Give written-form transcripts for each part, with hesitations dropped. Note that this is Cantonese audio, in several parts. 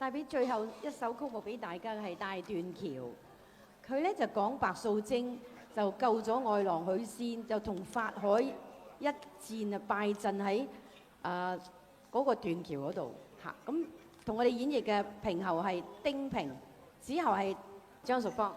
帶俾最後一首曲目俾大家嘅係《大斷橋》。佢咧就講白素貞就救咗愛郎許仙，就同法海一戰啊敗陣喺嗰個斷橋嗰度嚇。咁同我哋演繹嘅平喉係丁平，子喉係張淑芳。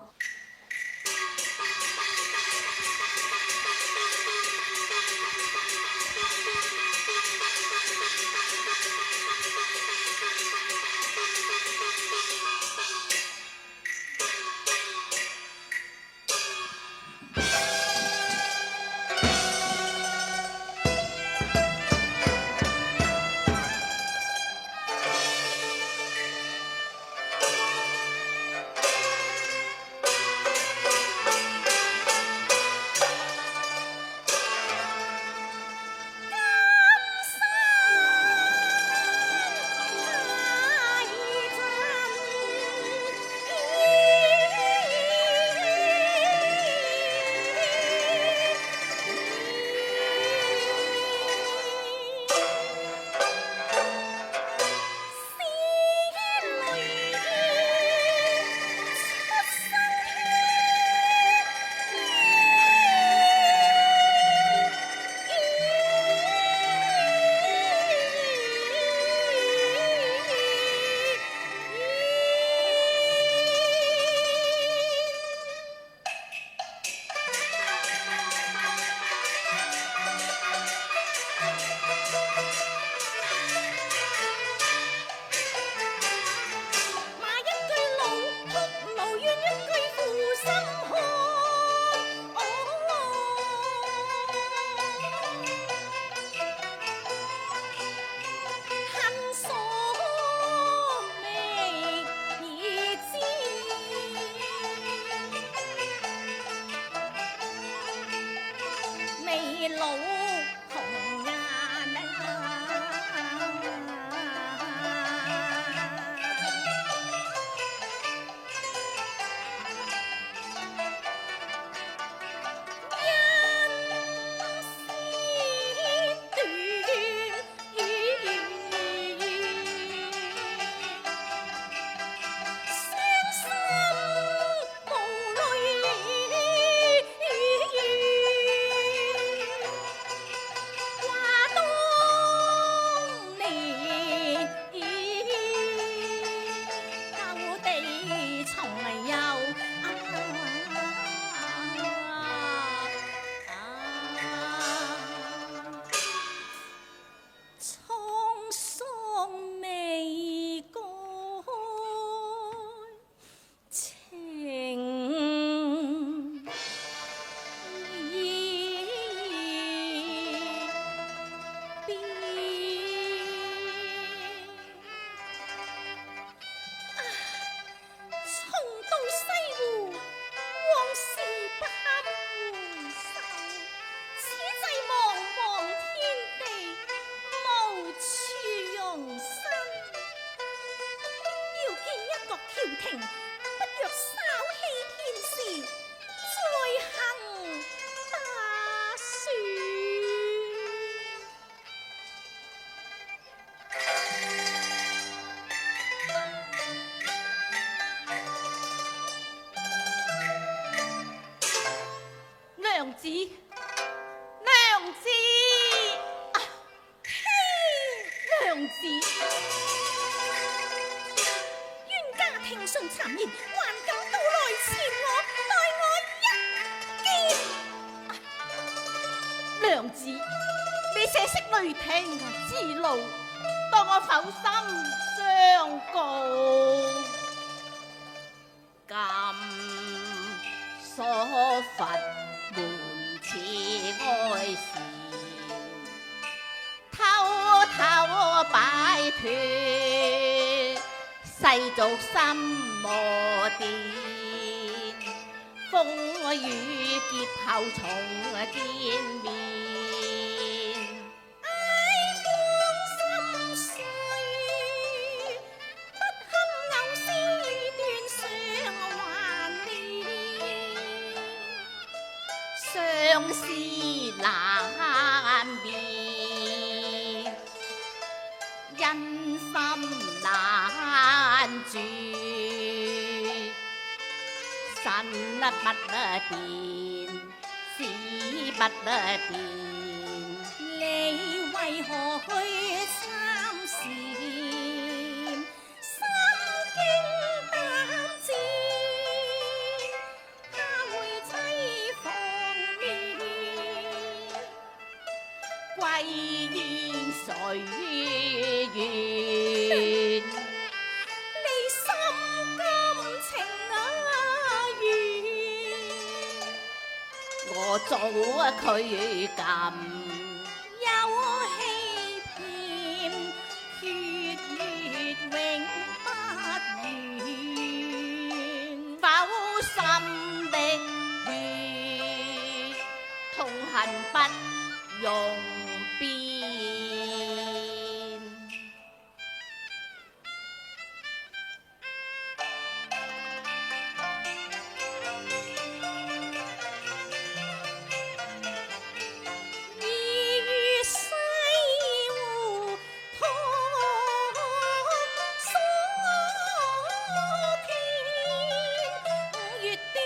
因心難住，身不變，事不變。你為何去參禪？心驚膽戰，他會妻房面，歸依誰願？你心甘情願，我早佢咁。有欺騙，血月永不圓。剖心的血，痛恨不容辯。意於西湖托所天，月端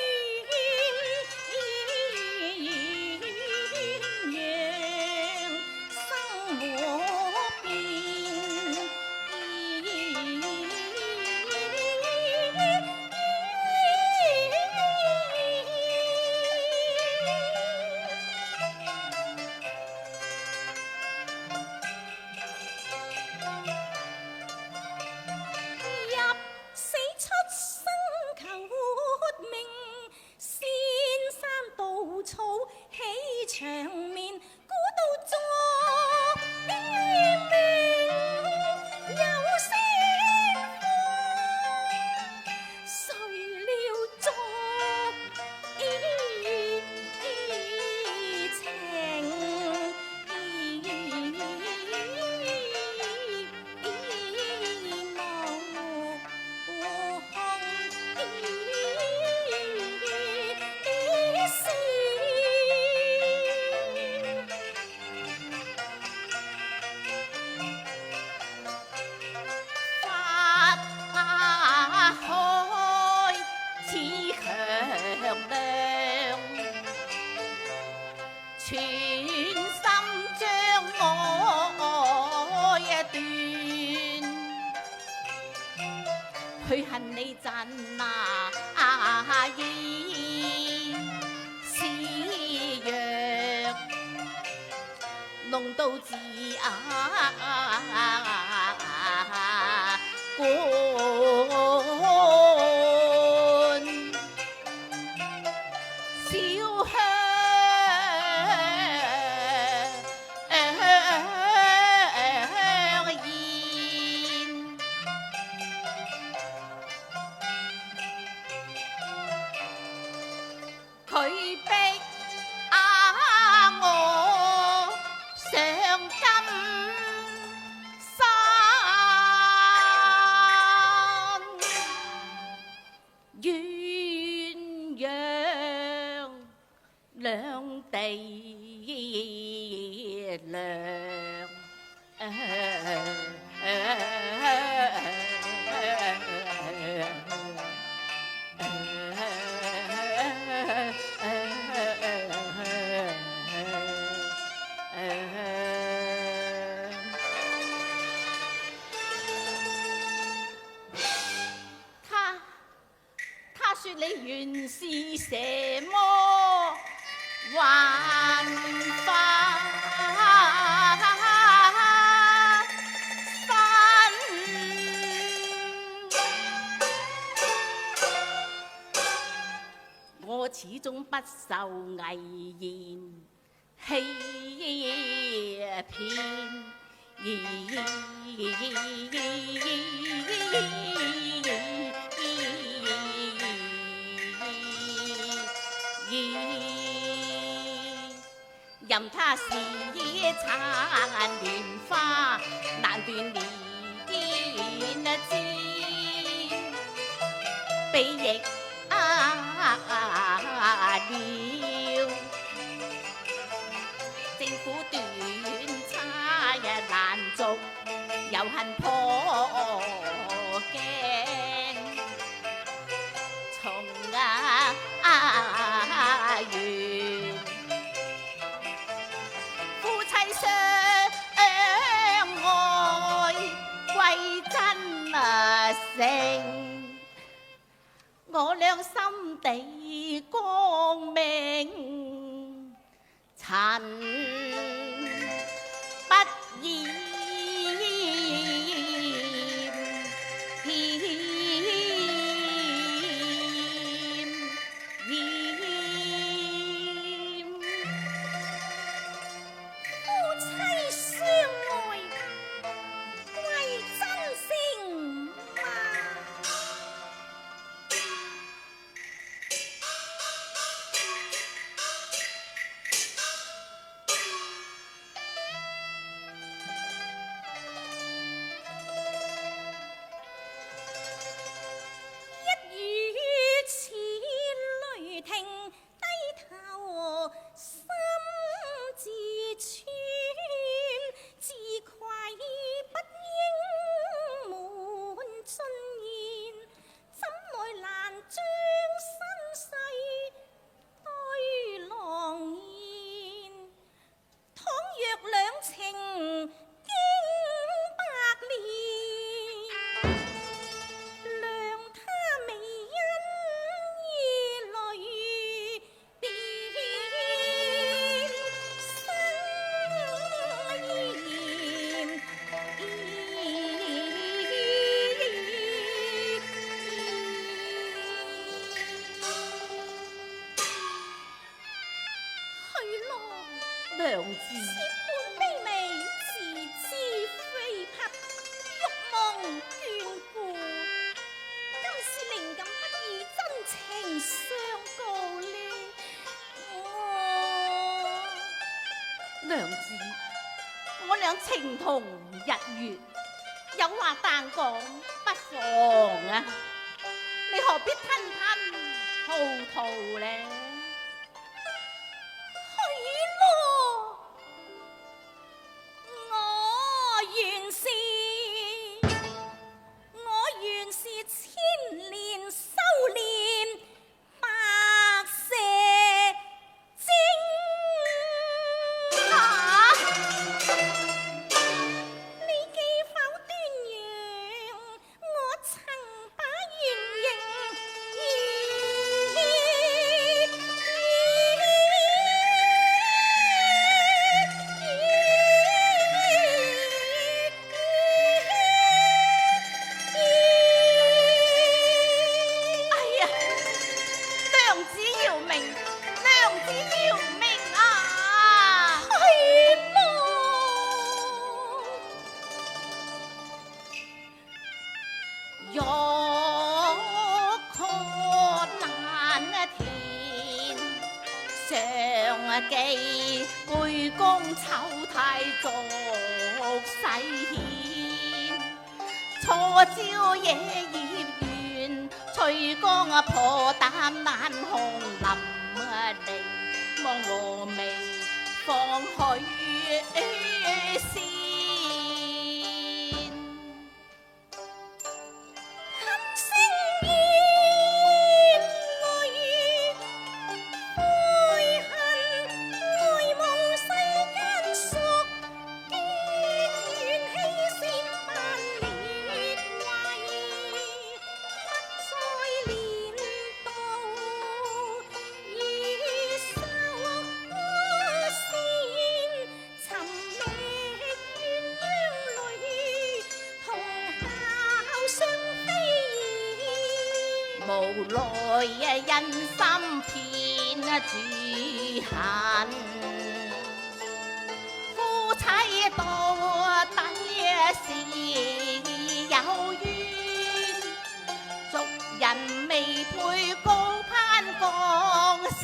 陽生和變。入死出生求活命，仙山稻草起長眠，古道作命有仙風，誰料作全心將我斷，去恨你真意似藥，弄到自小香煙，佢逼我上金山，鴛鴦兩地涼。他說你原是什麼幻化身，我始終不受危言欺騙。任他是殘蓮花，難斷連枝，比翼了。政府斷差難續，又恨破鏡。成，我倆心地光明，塵不染。娘子，千般卑微，自知非匹，欲望眷顧。今是靈感不易，真情相告呢。娘子，我倆情同日月，有話但講不妨啊！你何必吞吞吐吐呢？記背公丑態續世獻，錯朝野葉緣，翠江破膽難紅林đình，望和眉放許仙。無奈因心偏主恨，夫妻到底是有冤，俗人未配高攀鋼線。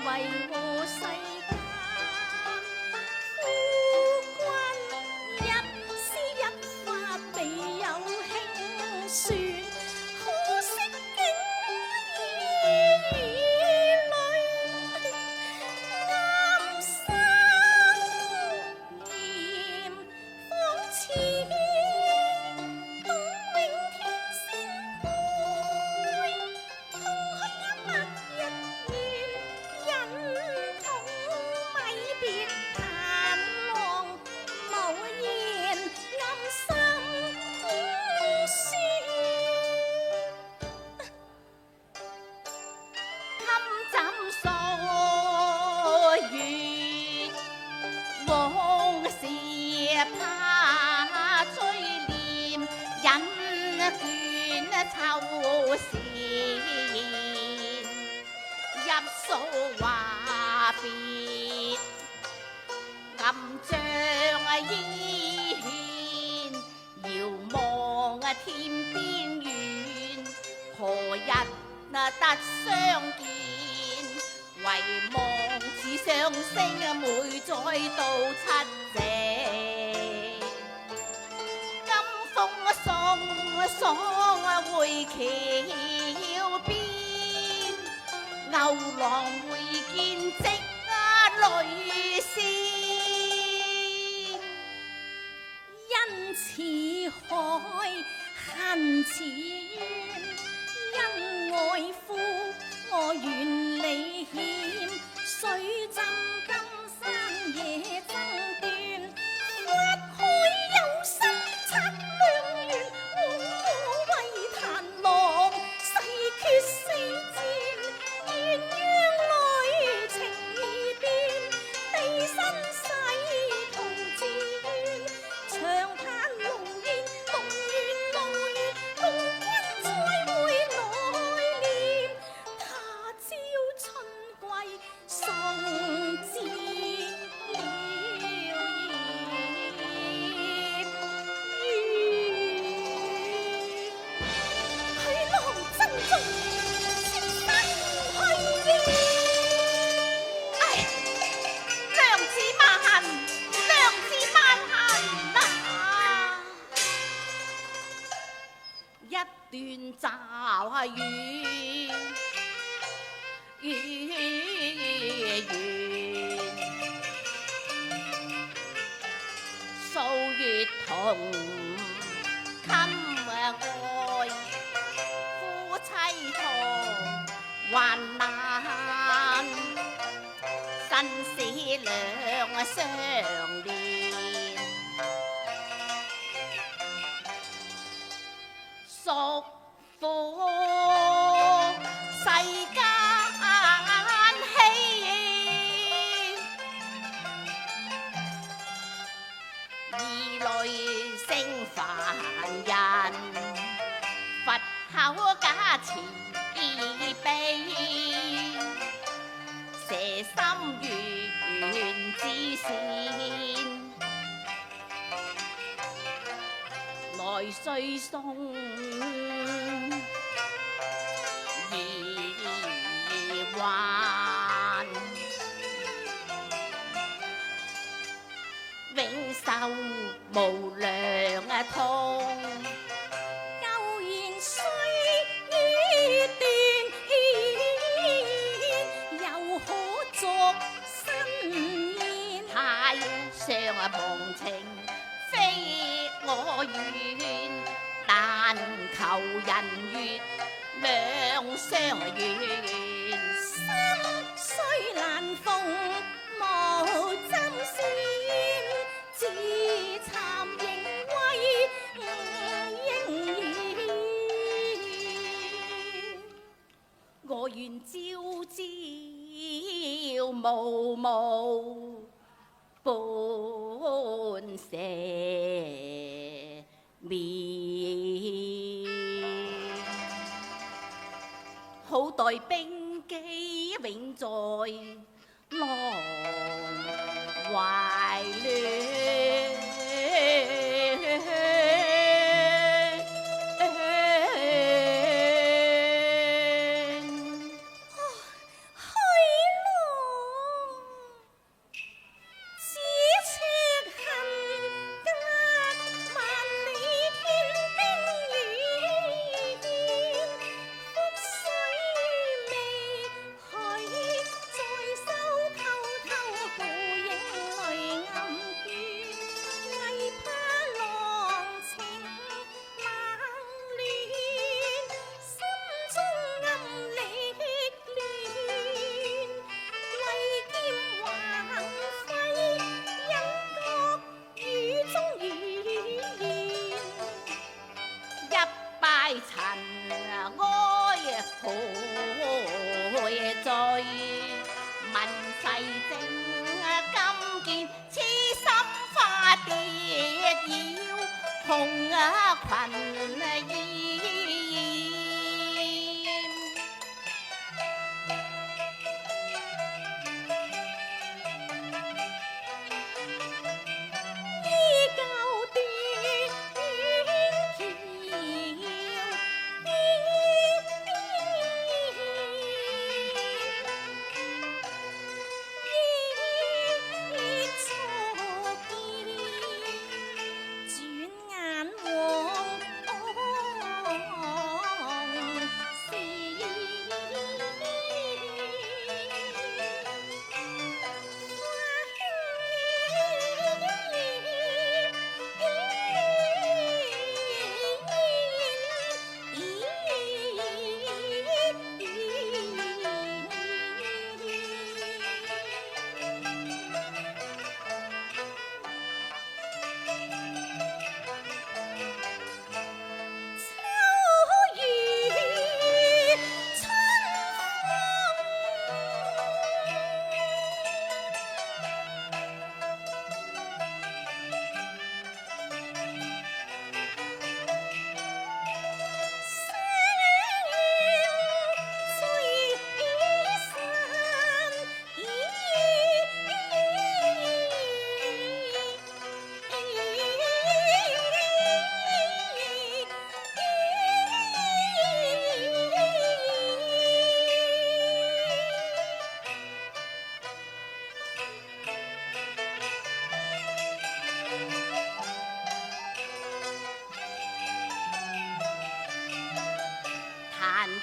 為我世間夫君一絲一髮，備有秋線，入數話別，暗將煙，遙望天邊遠，何日得相見？唯望此雙星每載到七夕。金風送爽會橋邊，牛郎會見織淚絲。因此海恨似淵，因愛夫我願離險，水浸金山野爭端，挖開有心拆良緣，我為彈郎誓決死戰，鴛鴦侶情意變，地身世同自願，長嘆龍煙龍怨路遠，共君再會來年，他朝春歸送枝了葉，許郎珍重先生去矣。唉，娘子萬恨，娘子萬恨啊！一段驟雨，數月同襟愛，夫妻同患難，生死兩相連，屬苦世間稀，兒女成凡人，佛口假慈悲，蛇心緣之線，來歲送兒還，永受無量痛。舊言雖已斷，又可作新言。太上無情非我願，但求人月兩相緣。心雖難逢無針線，自慚形威應然。我願朝朝暮暮伴赦免，好待冰肌永在郎懷戀。紅裙衣。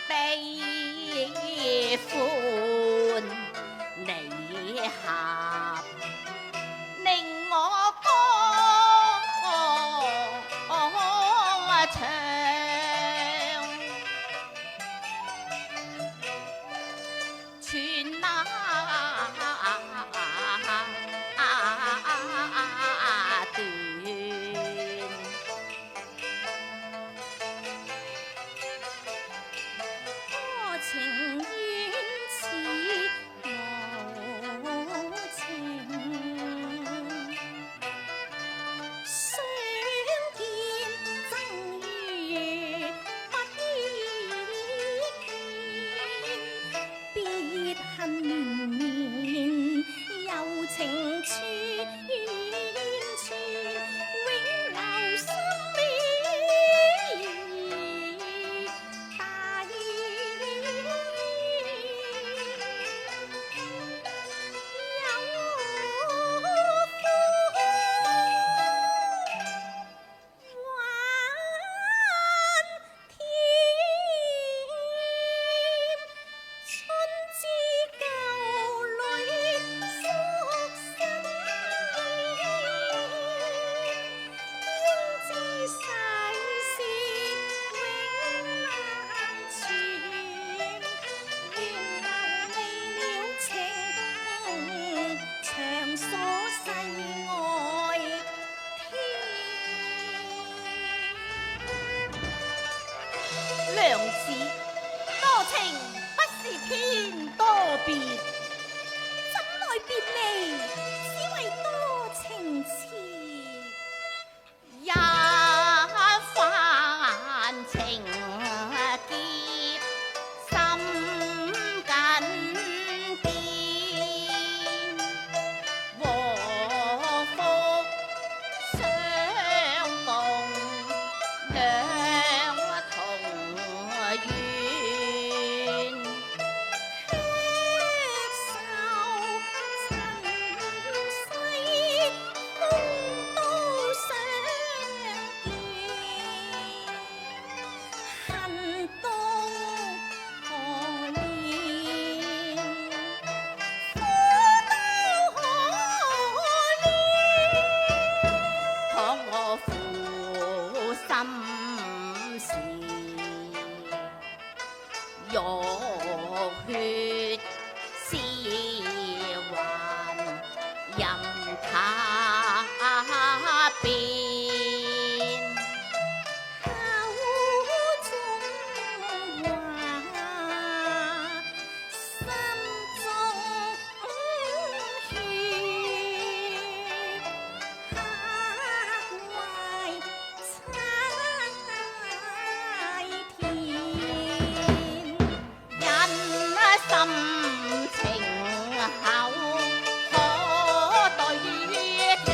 悲歡離合，令我歌唱。全那段情願似無情，相見爭如不見，別恨綿綿，柔情串串，永留心裏大意。娘子，多情不是偏多別，怎來別離，只為多情痴。一番情結心緊變，禍福相共兩同源，血手塵世，風都相見，恨到何年？苦到何年？倘我負心事，浴血絲還任他變。口中話，心中血，刻懷猜甜。因心情厚，可對天，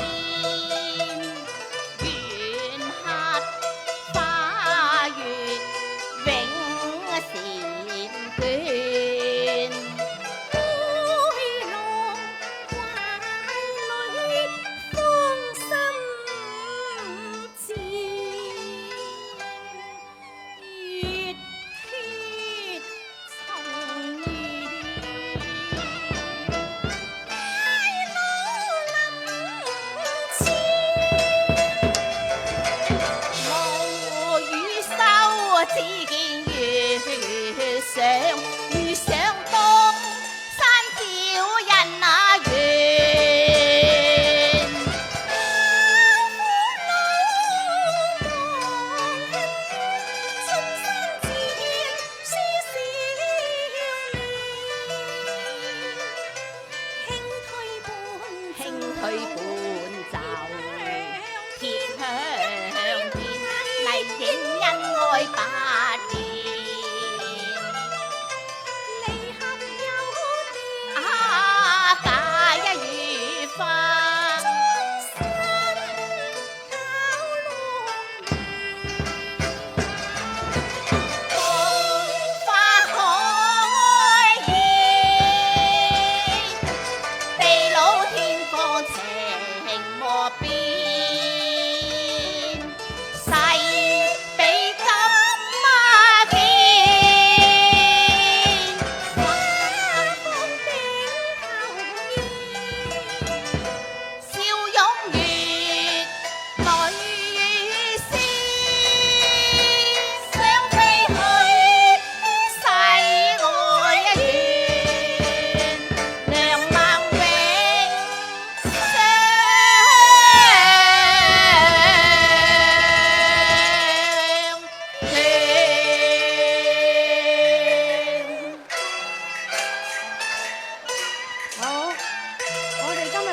緣客花月永纏眷。灰浪懷裏芳心漸，月鐵重現。大路臨前，無語收，只見月上，遇上東山小人那緣。輕推半袖，貼香片，麗影恩愛百年。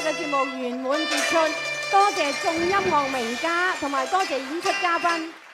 嘅節目圓滿結束，多謝眾音樂名家同埋多謝演出嘉賓。